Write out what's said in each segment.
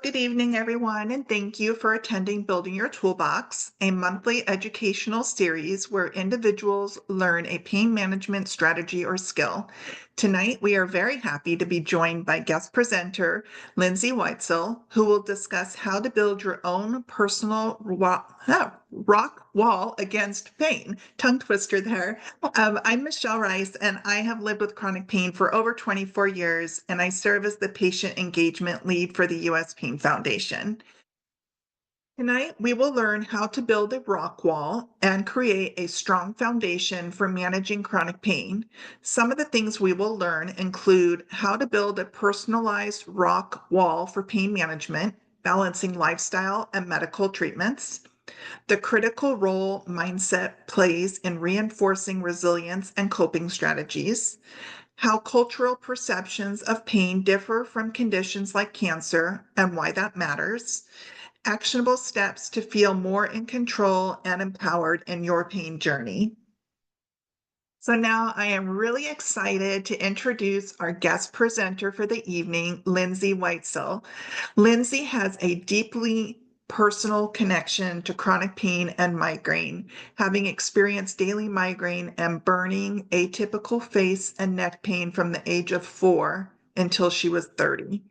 Good evening, everyone, and thank you for attending Building Your Toolbox, a monthly educational series where individuals learn a pain management strategy or skill. Tonight, we are very happy to be joined by guest presenter Lindsay Weitzel, who will discuss how to build your own personal rock wall against pain. Tongue twister there. I'm Michelle Rice, and I have lived with chronic pain for over 24 years, and I serve as the patient engagement lead for the U.S. Pain Foundation. Tonight, we will learn how to build a rock wall and create a strong foundation for managing chronic pain. Some of the things we will learn include how to build a personalized rock wall for pain management, balancing lifestyle and medical treatments, the critical role mindset plays in reinforcing resilience and coping strategies, how cultural perceptions of pain differ from conditions like cancer and why that matters, actionable steps to feel more in control and empowered in your pain journey. So now I am really excited to introduce our guest presenter for the evening, Lindsay Weitzel. Lindsay has a deeply personal connection to chronic pain and migraine, having experienced daily migraine and burning atypical face and neck pain from the age of 4 until she was 30.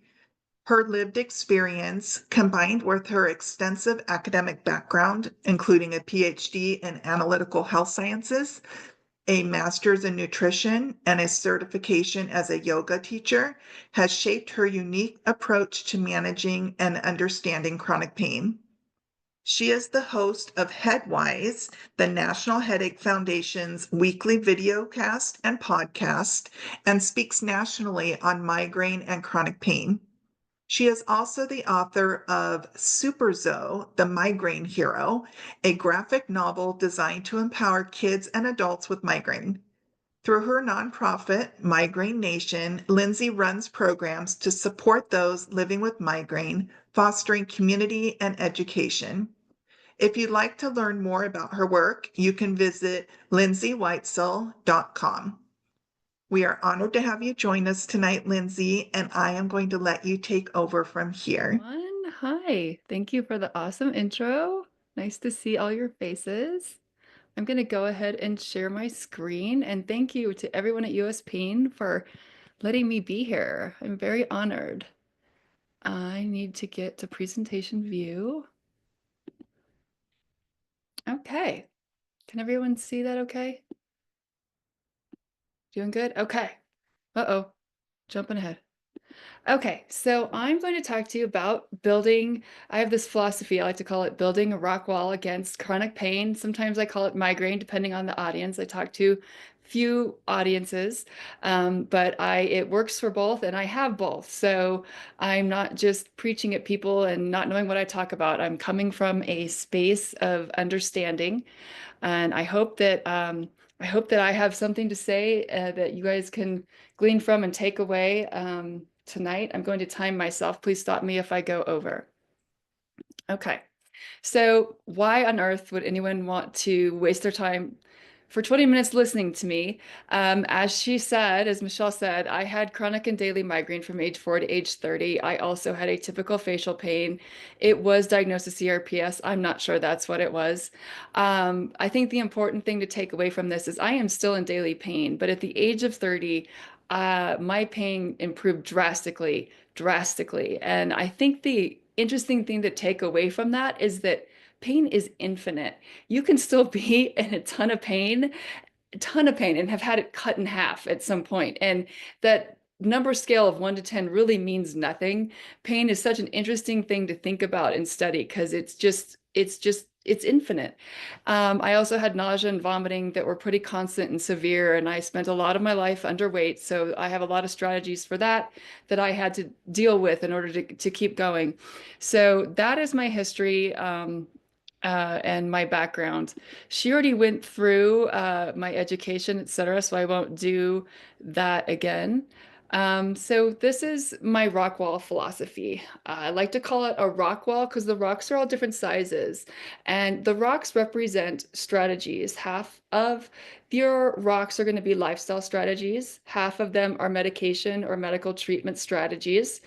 Her lived experience, combined with her extensive academic background, including a PhD in analytical health sciences, a master's in nutrition, and a certification as a yoga teacher, has shaped her unique approach to managing and understanding chronic pain. She is the host of Headwise, the National Headache Foundation's weekly video cast and podcast, and speaks nationally on migraine and chronic pain. She is also the author of Super Zoe the Migraine Hero, a graphic novel designed to empower kids and adults with migraine. Through her nonprofit, MigraineNation, Lindsay runs programs to support those living with migraine, fostering community and education. If you'd like to learn more about her work, you can visit lindsayweitzel.com. We are honored to have you join us tonight, Lindsay, and I am going to let you take over from here. Hi, thank you for the awesome intro. Nice to see all your faces. I'm going to go ahead and share my screen, and thank you to everyone at US Pain for letting me be here. I'm very honored. I need to get to presentation view. Okay. Can everyone see that okay? Doing good? Okay. Uh-oh. Jumping ahead. Okay, so I'm going to talk to you about building. I have this philosophy, I like to call it building a rock wall against chronic pain. Sometimes I call it migraine, depending on the audience. I talk to few audiences, but it works for both, and I have both. So I'm not just preaching at people and not knowing what I talk about. I'm coming from a space of understanding, and I hope that I have something to say that you guys can glean from and take away. Tonight. I'm going to time myself. Please stop me if I go over. Okay. So why on earth would anyone want to waste their time for 20 minutes listening to me? As she said, as Michelle said, I had chronic and daily migraine from age 4 to age 30. I also had atypical facial pain. It was diagnosed as CRPS. I'm not sure that's what it was. I think the important thing to take away from this is I am still in daily pain, but at the age of 30, my pain improved drastically. And I think the interesting thing to take away from that is that pain is infinite. You can still be in a ton of pain, and have had it cut in half at some point. And that number scale of 1 to 10 really means nothing. Pain is such an interesting thing to think about and study because it's infinite. I also had nausea and vomiting that were pretty constant and severe, and I spent a lot of my life underweight. So I have a lot of strategies for that I had to deal with in order to keep going. So that is my history. And my background. She already went through my education, etc., so I won't do that again. So this is my rock wall philosophy. I like to call it a rock wall because the rocks are all different sizes, and the rocks represent strategies. Half of your rocks are going to be lifestyle strategies. Half of them are medication or medical treatment strategies,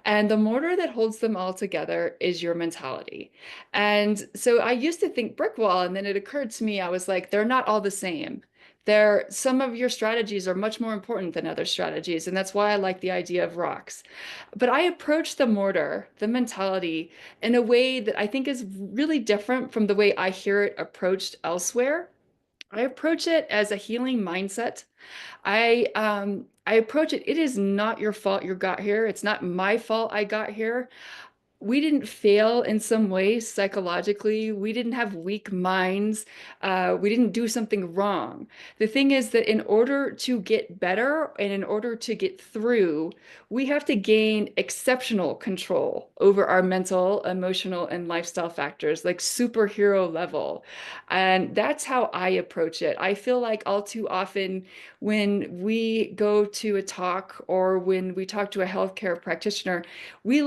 and the mortar that holds them all together is your mentality. And so I used to think brick wall, and then it occurred to me, I was like, they're not all the same. Some of your strategies are much more important than other strategies, and that's why I like the idea of rocks. But I approach the mortar, the mentality, in a way that I think is really different from the way I hear it approached elsewhere. I approach it as a healing mindset. I approach it, it is not your fault you got here. It's not my fault I got here. We didn't fail in some way psychologically. We didn't have weak minds. We didn't do something wrong. The thing is that in order to get better and in order to get through, we have to gain exceptional control over our mental, emotional, and lifestyle factors, like superhero level. And that's how I approach it. I feel like all too often when we go to a talk or when we talk to a healthcare practitioner, we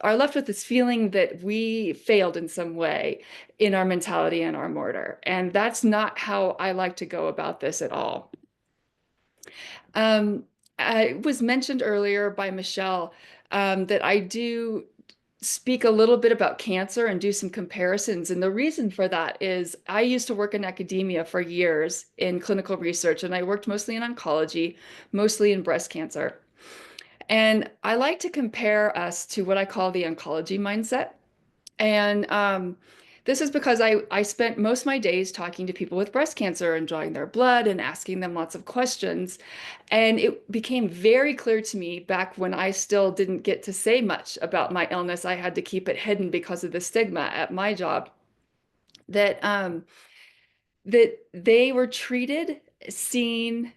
are left with this feeling that we failed in some way in our mentality and our mortar. And that's not how I like to go about this at all. Um, it was mentioned earlier by Michelle that I do speak a little bit about cancer and do some comparisons. And the reason for that is I used to work in academia for years in clinical research, and I worked mostly in oncology, mostly in breast cancer. And I like to compare us to what I call the oncology mindset. And this is because I spent most of my days talking to people with breast cancer and drawing their blood and asking them lots of questions. And it became very clear to me back when I still didn't get to say much about my illness. I had to keep it hidden because of the stigma at my job that that they were treated, seen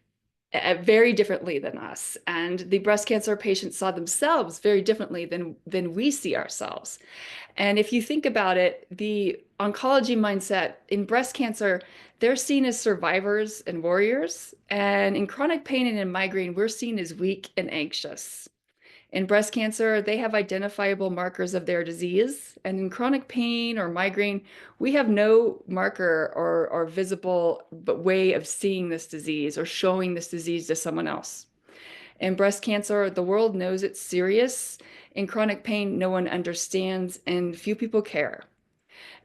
very differently than us. And the breast cancer patients saw themselves very differently than we see ourselves. And if you think about it, the oncology mindset in breast cancer, they're seen as survivors and warriors. And in chronic pain and in migraine, we're seen as weak and anxious. In breast cancer, they have identifiable markers of their disease. And in chronic pain or migraine, we have no marker or visible way of seeing this disease or showing this disease to someone else. In breast cancer, the world knows it's serious. In chronic pain, no one understands and few people care.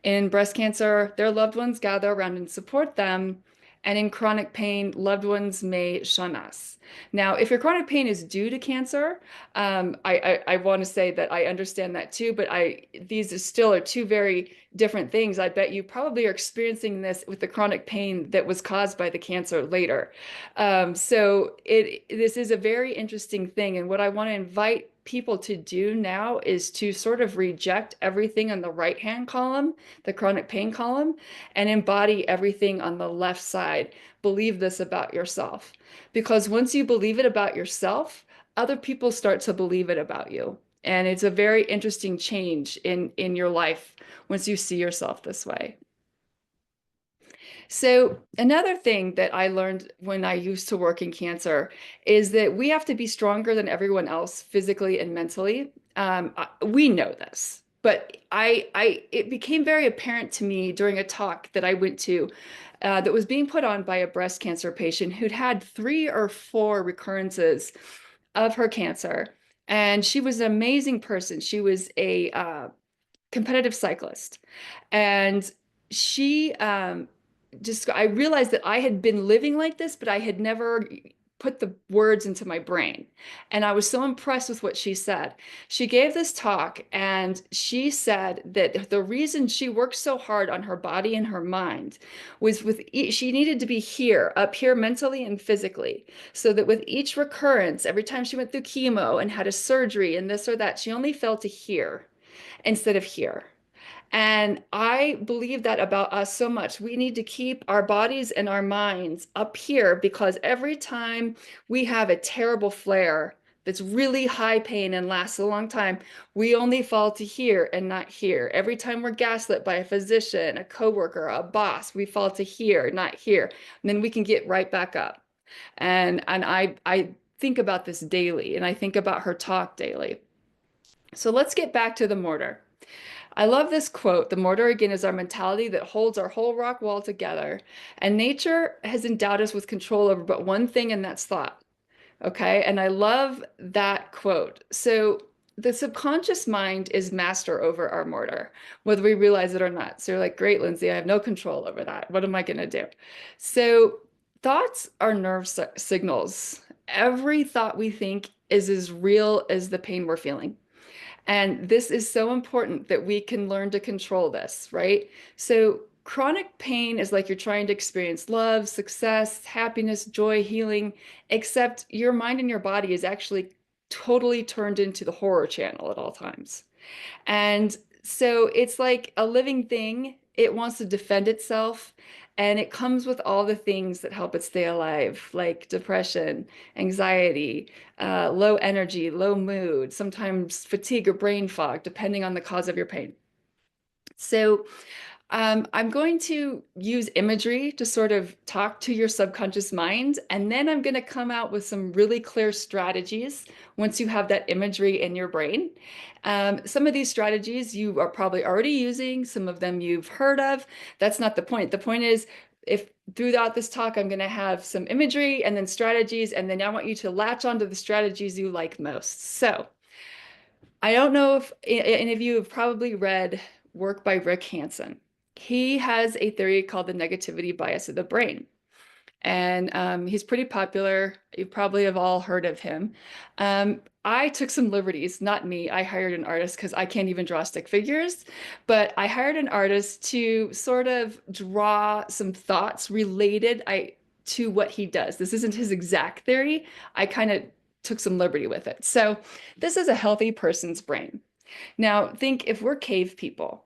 In breast cancer, their loved ones gather around and support them. And in chronic pain, loved ones may shun us. Now, if your chronic pain is due to cancer, I want to say that I understand that too, but these still are two very different things. I bet you probably are experiencing this with the chronic pain that was caused by the cancer later. This is a very interesting thing. And what I want to invite people to do now is to sort of reject everything on the right-hand column, the chronic pain column, and embody everything on the left side. Believe this about yourself. Because once you believe it about yourself, other people start to believe it about you. And it's a very interesting change in your life once you see yourself this way. So another thing that I learned when I used to work in cancer is that we have to be stronger than everyone else physically and mentally. We know this, but it became very apparent to me during a talk that I went to that was being put on by a breast cancer patient who'd had 3 or 4 recurrences of her cancer. And she was an amazing person. She was a competitive cyclist. And she just, I realized that I had been living like this, but I had never put the words into my brain. And I was so impressed with what she said. She gave this talk and she said that the reason she worked so hard on her body and her mind was she needed to be here, up here mentally and physically, so that with each recurrence, every time she went through chemo and had a surgery and this or that, she only felt to here instead of here. And I believe that about us so much. We need to keep our bodies and our minds up here because every time we have a terrible flare that's really high pain and lasts a long time, we only fall to here and not here. Every time we're gaslit by a physician, a coworker, a boss, we fall to here, not here. And then we can get right back up. And I think about this daily, and I think about her talk daily. So let's get back to the mortar. I love this quote. The mortar, again, is our mentality that holds our whole rock wall together. And nature has endowed us with control over but one thing, and that's thought. Okay. And I love that quote. So the subconscious mind is master over our mortar, whether we realize it or not. So you're like, great, Lindsay, I have no control over that. What am I going to do? So thoughts are nerve signals. Every thought we think is as real as the pain we're feeling. And this is so important that we can learn to control this, right? So chronic pain is like you're trying to experience love, success, happiness, joy, healing, except your mind and your body is actually totally turned into the horror channel at all times. And so it's like a living thing. It wants to defend itself, and it comes with all the things that help it stay alive, like depression, anxiety, low energy, low mood, sometimes fatigue or brain fog, depending on the cause of your pain. So I'm going to use imagery to sort of talk to your subconscious mind, and then I'm going to come out with some really clear strategies once you have that imagery in your brain. Some of these strategies you are probably already using, some of them you've heard of. That's not the point. The point is, if throughout this talk, I'm going to have some imagery and then strategies, and then I want you to latch onto the strategies you like most. So I don't know if any of you have probably read work by Rick Hanson. He has a theory called the negativity bias of the brain. And he's pretty popular. You probably have all heard of him. I took some liberties, not me. I hired an artist because I can't even draw stick figures. But I hired an artist to sort of draw some thoughts related to what he does. This isn't his exact theory. I kind of took some liberty with it. So this is a healthy person's brain. Now, think if we're cave people,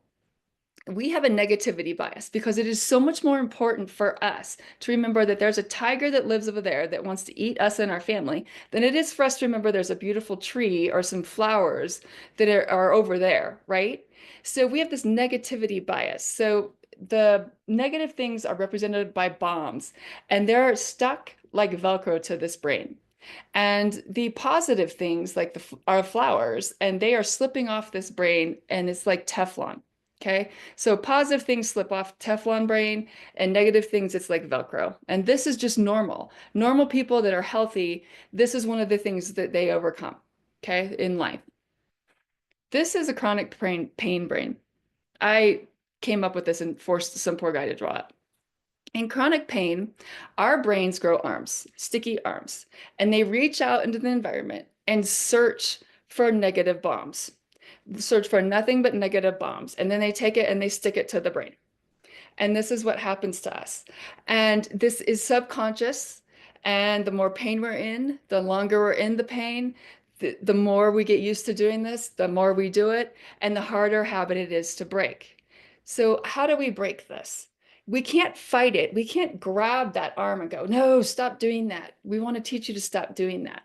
we have a negativity bias because it is so much more important for us to remember that there's a tiger that lives over there that wants to eat us and our family than it is for us to remember there's a beautiful tree or some flowers that are over there, right? So we have this negativity bias. So the negative things are represented by bombs, and they're stuck like Velcro to this brain. And the positive things like are flowers, and they are slipping off this brain, and it's like Teflon. Okay, so positive things slip off Teflon brain, and negative things, it's like Velcro. And this is just normal. Normal people that are healthy, this is one of the things that they overcome, okay, in life. This is a chronic pain brain. I came up with this and forced some poor guy to draw it. In chronic pain, our brains grow arms, sticky arms, and they reach out into the environment and search for negative bombs, search for nothing but negative bombs. And then they take it and they stick it to the brain. And this is what happens to us. And this is subconscious. And the more pain we're in, the longer we're in the pain, the more we get used to doing this, the more we do it, and the harder habit it is to break. So, how do we break this? We can't fight it. We can't grab that arm and go, no, stop doing that. We want to teach you to stop doing that.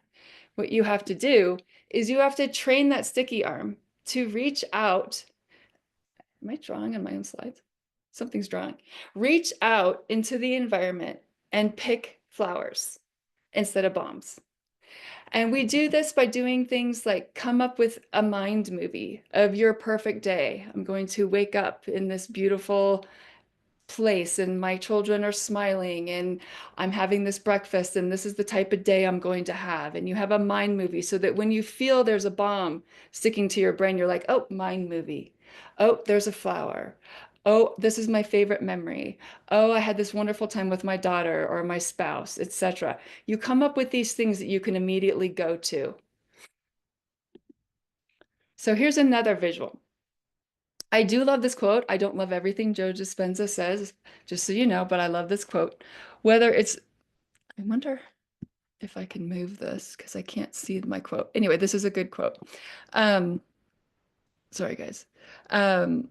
What you have to do is you have to train that sticky arm to reach out. Am I drawing on my own slides? Something's drawing. Reach out into the environment and pick flowers instead of bombs. And we do this by doing things like come up with a mind movie of your perfect day. I'm going to wake up in this beautiful place and my children are smiling and I'm having this breakfast and this is the type of day I'm going to have. And you have a mind movie so that when you feel there's a bomb sticking to your brain, you're like, oh, mind movie. Oh, there's a flower. Oh, this is my favorite memory. Oh, I had this wonderful time with my daughter or my spouse, etc. You come up with these things that you can immediately go to. So here's another visual. I do love this quote. I don't love everything Joe Dispenza says, just so you know, but I love this quote. Whether it's, I wonder if I can move this because I can't see my quote. Anyway, this is a good quote. Um, sorry, guys. Um,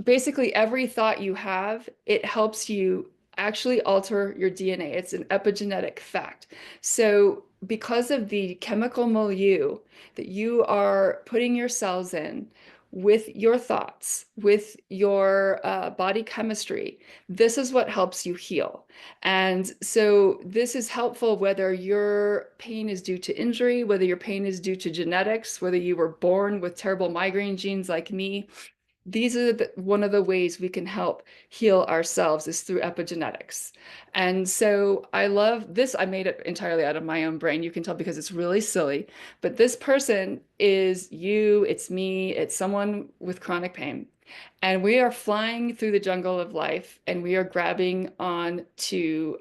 basically, every thought you have, it helps you actually alter your DNA. It's an epigenetic fact. So because of the chemical milieu that you are putting your cells in, with your thoughts, with your body chemistry. This is what helps you heal. And so this is helpful whether your pain is due to injury, whether your pain is due to genetics, whether you were born with terrible migraine genes like me. These are one of the ways we can help heal ourselves is through epigenetics. And so I love this. I made it entirely out of my own brain. You can tell because it's really silly. But this person is you, it's me, it's someone with chronic pain. And we are flying through the jungle of life and we are grabbing on to,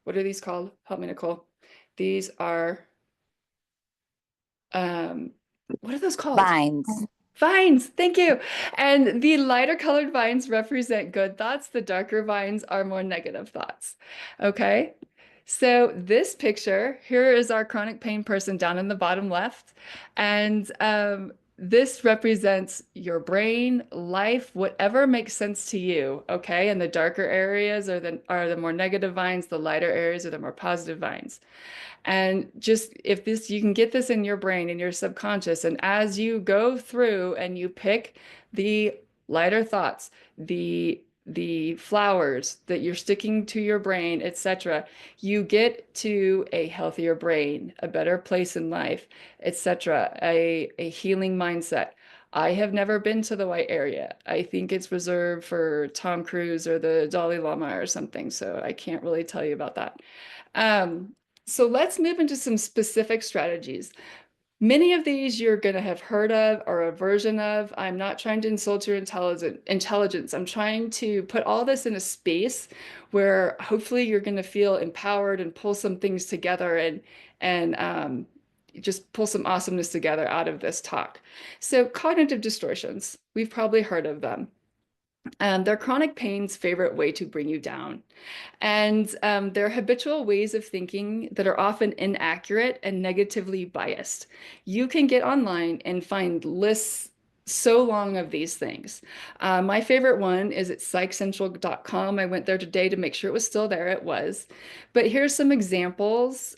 what are these called? Help me, Nicole. These are, um, what are those called? Vines. Vines, thank you. And the lighter colored vines represent good thoughts. The darker vines are more negative thoughts. Okay. So this picture, here is our chronic pain person down in the bottom left. And this represents your brain, life, whatever makes sense to you. Okay. And the darker areas are the more negative vines. The lighter areas are the more positive vines. And just if this, you can get this in your brain, in your subconscious, and as you go through and you pick the lighter thoughts, the flowers that you're sticking to your brain, etc., you get to a healthier brain, a better place in life, etc., a healing mindset. I have never been to the white area. I think it's reserved for Tom Cruise or the Dalai Lama or something, so I can't really tell you about that. Um, so let's move into some specific strategies. Many of these you're going to have heard of or a version of. I'm not trying to insult your intelligence. I'm trying to put all this in a space where hopefully you're going to feel empowered and pull some things together and just pull some awesomeness together out of this talk. So cognitive distortions, we've probably heard of them. They're chronic pain's favorite way to bring you down. And they're habitual ways of thinking that are often inaccurate and negatively biased. You can get online and find lists so long of these things. My favorite one is at psychcentral.com. I went there today to make sure it was still there. It was. But here's some examples.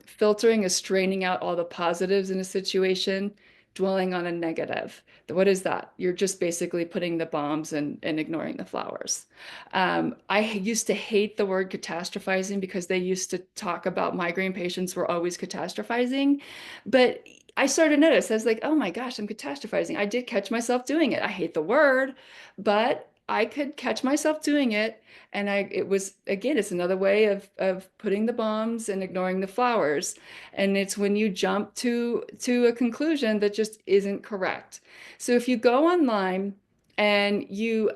Filtering is straining out all the positives in a situation, dwelling on a negative. What is that? You're just basically putting the bombs and ignoring the flowers. I used to hate the word catastrophizing because they used to talk about migraine patients were always catastrophizing. But I started to notice, I was like, oh my gosh, I'm catastrophizing. I did catch myself doing it. I hate the word, but I could catch myself doing it. And it was, again, it's another way of putting the bombs and ignoring the flowers. And it's when you jump to a conclusion that just isn't correct. So if you go online and you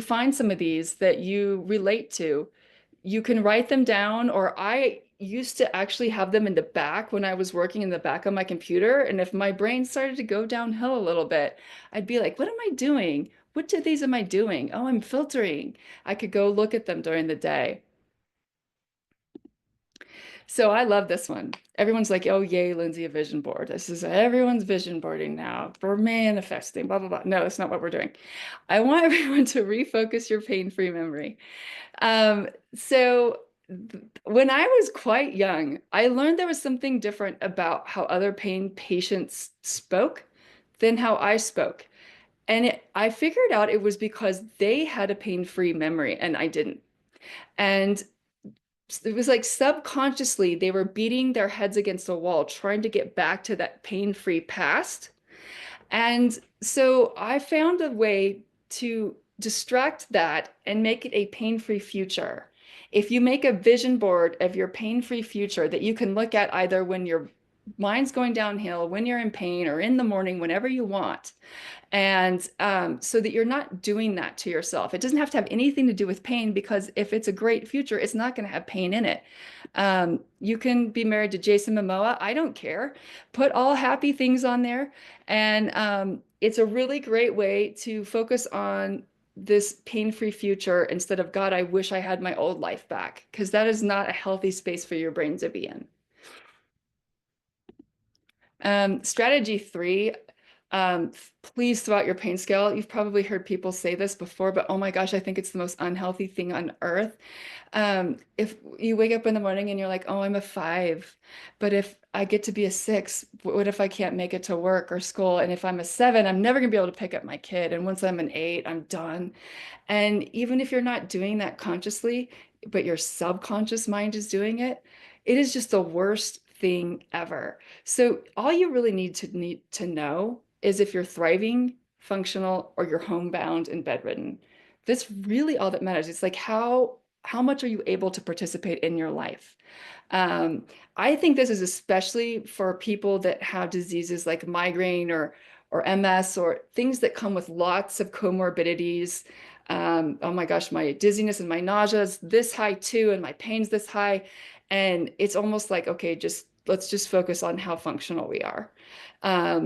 find some of these that you relate to, you can write them down, or I used to actually have them in the back when I was working in the back of my computer. And if my brain started to go downhill a little bit, I'd be like, what am I doing? Which of these am I doing? Oh, I'm filtering. I could go look at them during the day. So I love this one. Everyone's like, oh, yay, Lindsay, a vision board. This is everyone's vision boarding now for manifesting, blah, blah, blah. No, that's not what we're doing. I want everyone to refocus your pain-free memory. So when I was quite young, I learned there was something different about how other pain patients spoke than how I spoke. And I figured out it was because they had a pain-free memory and I didn't. And it was like subconsciously they were beating their heads against a wall, trying to get back to that pain-free past. And so I found a way to distract that and make it a pain-free future. If you make a vision board of your pain-free future that you can look at either when your mind's going downhill, when you're in pain, or in the morning, whenever you want, and so that you're not doing that to yourself. It doesn't have to have anything to do with pain, because if it's a great future, it's not going to have pain in it. You can be married to Jason Momoa. I don't care. Put all happy things on there. And it's a really great way to focus on this pain-free future instead of, God, I wish I had my old life back, because that is not a healthy space for your brain to be in. Strategy 3. Please throw out your pain scale. You've probably heard people say this before, but oh my gosh, I think it's the most unhealthy thing on earth. If you wake up in the morning and you're like, oh, I'm a 5, but if I get to be a 6, what if I can't make it to work or school? And if I'm a 7, I'm never gonna be able to pick up my kid. And once I'm an 8, I'm done. And even if you're not doing that consciously, but your subconscious mind is doing it, it is just the worst thing ever. So all you really need to know is if you're thriving, functional, or you're homebound and bedridden. That's really all that matters. It's like how much are you able to participate in your life? Um, I think this is especially for people that have diseases like migraine or MS or things that come with lots of comorbidities. Oh my gosh, my dizziness and my nausea is this high too, and my pain's this high. And it's almost like, okay, let's just focus on how functional we are.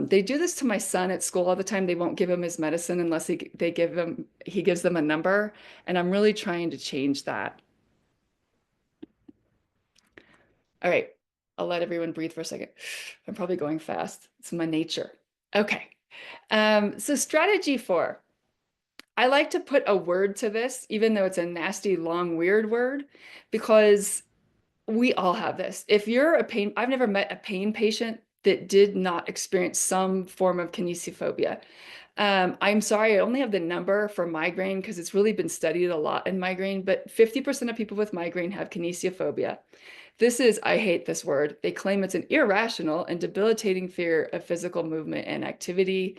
They do this to my son at school all the time. They won't give him his medicine unless he gives them a number. And I'm really trying to change that. All right, I'll let everyone breathe for a second. I'm probably going fast. It's my nature. Okay. So strategy 4. I like to put a word to this, even though it's a nasty, long, weird word, because we all have this. If you're a pain, I've never met a pain patient that did not experience some form of kinesiophobia. I'm sorry, I only have the number for migraine because it's really been studied a lot in migraine, but 50% of people with migraine have kinesiophobia. This is, I hate this word. They claim it's an irrational and debilitating fear of physical movement and activity.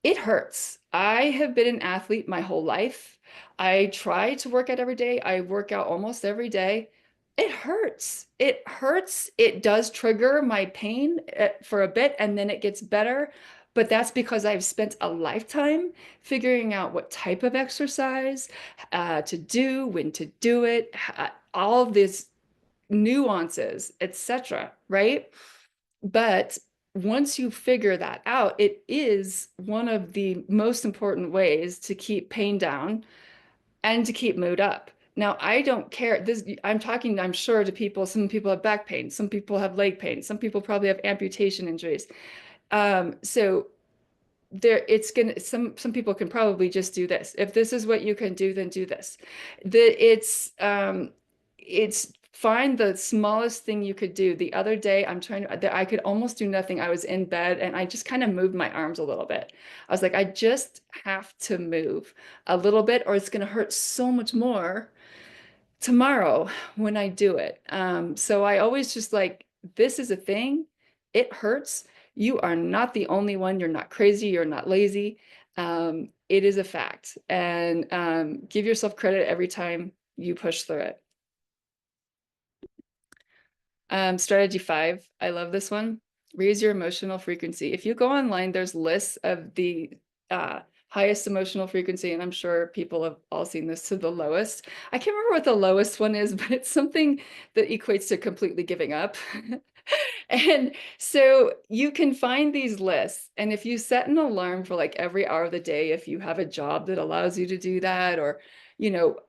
It hurts. I have been an athlete my whole life. I try to work out every day. I work out almost every day. It hurts. It hurts. It does trigger my pain for a bit and then it gets better. But that's because I've spent a lifetime figuring out what type of exercise to do, when to do it, all of these nuances, etc., right? But once you figure that out, it is one of the most important ways to keep pain down and to keep mood up. Now, I don't care. This I'm talking, I'm sure, to people. Some people have back pain, some people have leg pain, some people probably have amputation injuries. So there it's gonna some people can probably just do this. If this is what you can do, then do this. It's find the smallest thing you could do. The other day I could almost do nothing. I was in bed and I just kind of moved my arms a little bit. I was like, I just have to move a little bit or it's going to hurt so much more tomorrow when I do it. So I always just like, this is a thing. It hurts. You are not the only one. You're not crazy. You're not lazy. It is a fact. And give yourself credit every time you push through it. Strategy 5. I love this one. Raise your emotional frequency. If you go online, there's lists of the highest emotional frequency, and I'm sure people have all seen this, to the lowest. I can't remember what the lowest one is, but it's something that equates to completely giving up. And so you can find these lists, and if you set an alarm for like every hour of the day, if you have a job that allows you to do that, or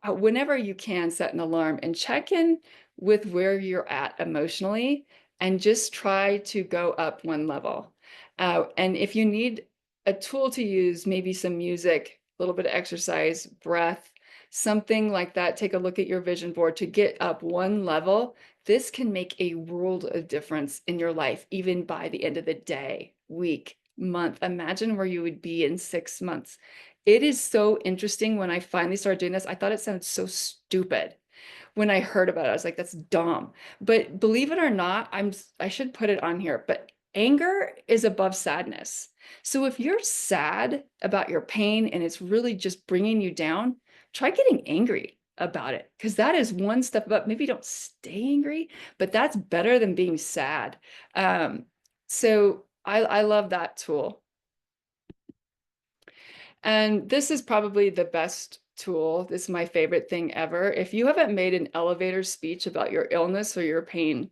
whenever you can set an alarm and check in with where you're at emotionally and just try to go up one level. And if you need a tool to use, maybe some music, a little bit of exercise, breath, something like that, take a look at your vision board to get up one level. This can make a world of difference in your life, even by the end of the day, week, month. Imagine where you would be in 6 months. It is so interesting. When I finally started doing this, I thought it sounded so stupid when I heard about it. I was like, that's dumb. But believe it or not, I should put it on here, but anger is above sadness. So if you're sad about your pain and it's really just bringing you down, try getting angry about it, because that is one step up. Maybe don't stay angry, but that's better than being sad. So I love that tool. And this is probably the best tool. This is my favorite thing ever. If you haven't made an elevator speech about your illness or your pain,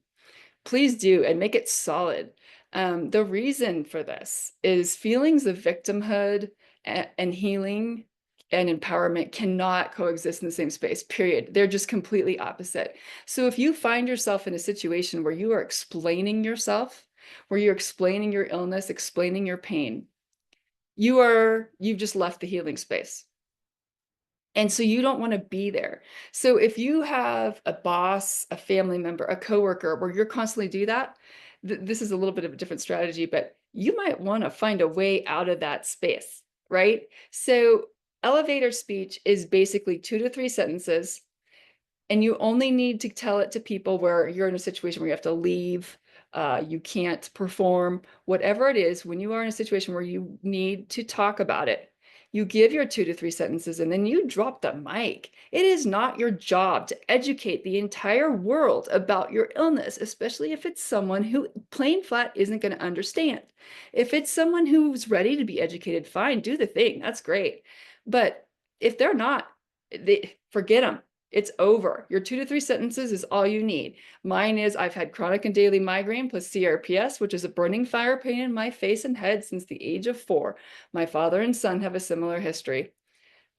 please do, and make it solid. The reason for this is feelings of victimhood and healing and empowerment cannot coexist in the same space, period. They're just completely opposite. So if you find yourself in a situation where you are explaining yourself, where you're explaining your illness, explaining your pain, you've just left the healing space. And so you don't want to be there. So if you have a boss, a family member, a coworker where you're constantly do that, this is a little bit of a different strategy, but you might want to find a way out of that space, right? So elevator speech is basically 2 to 3 sentences, and you only need to tell it to people where you're in a situation where you have to leave, you can't perform, whatever it is. When you are in a situation where you need to talk about it, you give your 2 to 3 sentences and then you drop the mic. It is not your job to educate the entire world about your illness, especially if it's someone who plain flat isn't going to understand. If it's someone who's ready to be educated, fine, do the thing. That's great. But if they're not, forget them. It's over. Your 2 to 3 sentences is all you need. Mine is, I've had chronic and daily migraine plus CRPS, which is a burning fire pain in my face and head since the age of 4. My father and son have a similar history.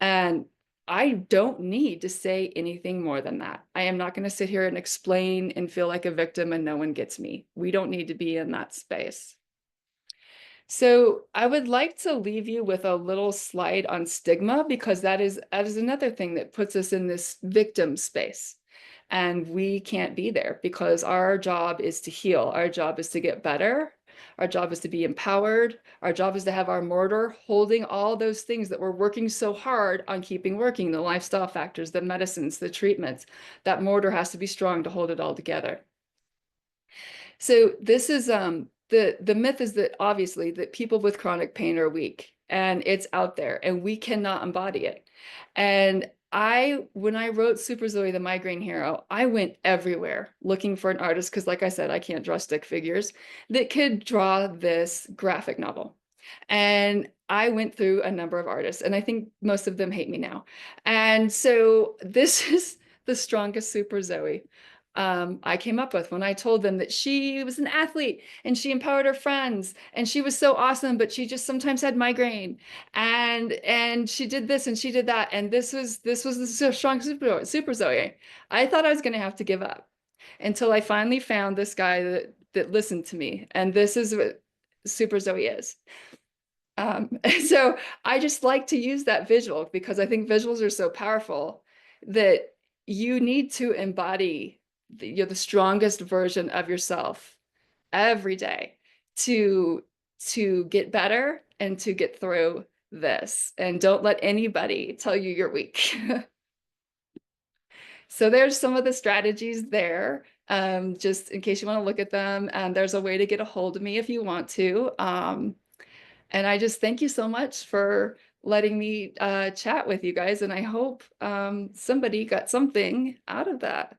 And I don't need to say anything more than that. I am not going to sit here and explain and feel like a victim and no one gets me. We don't need to be in that space. So I would like to leave you with a little slide on stigma, because that is another thing that puts us in this victim space. And we can't be there because our job is to heal. Our job is to get better. Our job is to be empowered. Our job is to have our mortar holding all those things that we're working so hard on keeping working, the lifestyle factors, the medicines, the treatments. That mortar has to be strong to hold it all together. So this is the myth is that obviously that people with chronic pain are weak, and it's out there and we cannot embody it. And when I wrote Super Zoe the Migraine Hero, I went everywhere looking for an artist, because like I said, I can't draw stick figures, that could draw this graphic novel. And I went through a number of artists, and I think most of them hate me now. And so this is the strongest Super Zoe I came up with when I told them that she was an athlete and she empowered her friends and she was so awesome, but she just sometimes had migraine, and she did this and she did that, and this was the strong Super Zoe. I thought I was going to have to give up until I finally found this guy that listened to me, and this is what Super Zoe is. So I just like to use that visual because I think visuals are so powerful that you need to embody the strongest version of yourself every day to get better and to get through this. And don't let anybody tell you you're weak. So there's some of the strategies there, just in case you want to look at them. And there's a way to get a hold of me if you want to. And I just thank you so much for letting me chat with you guys. And I hope somebody got something out of that.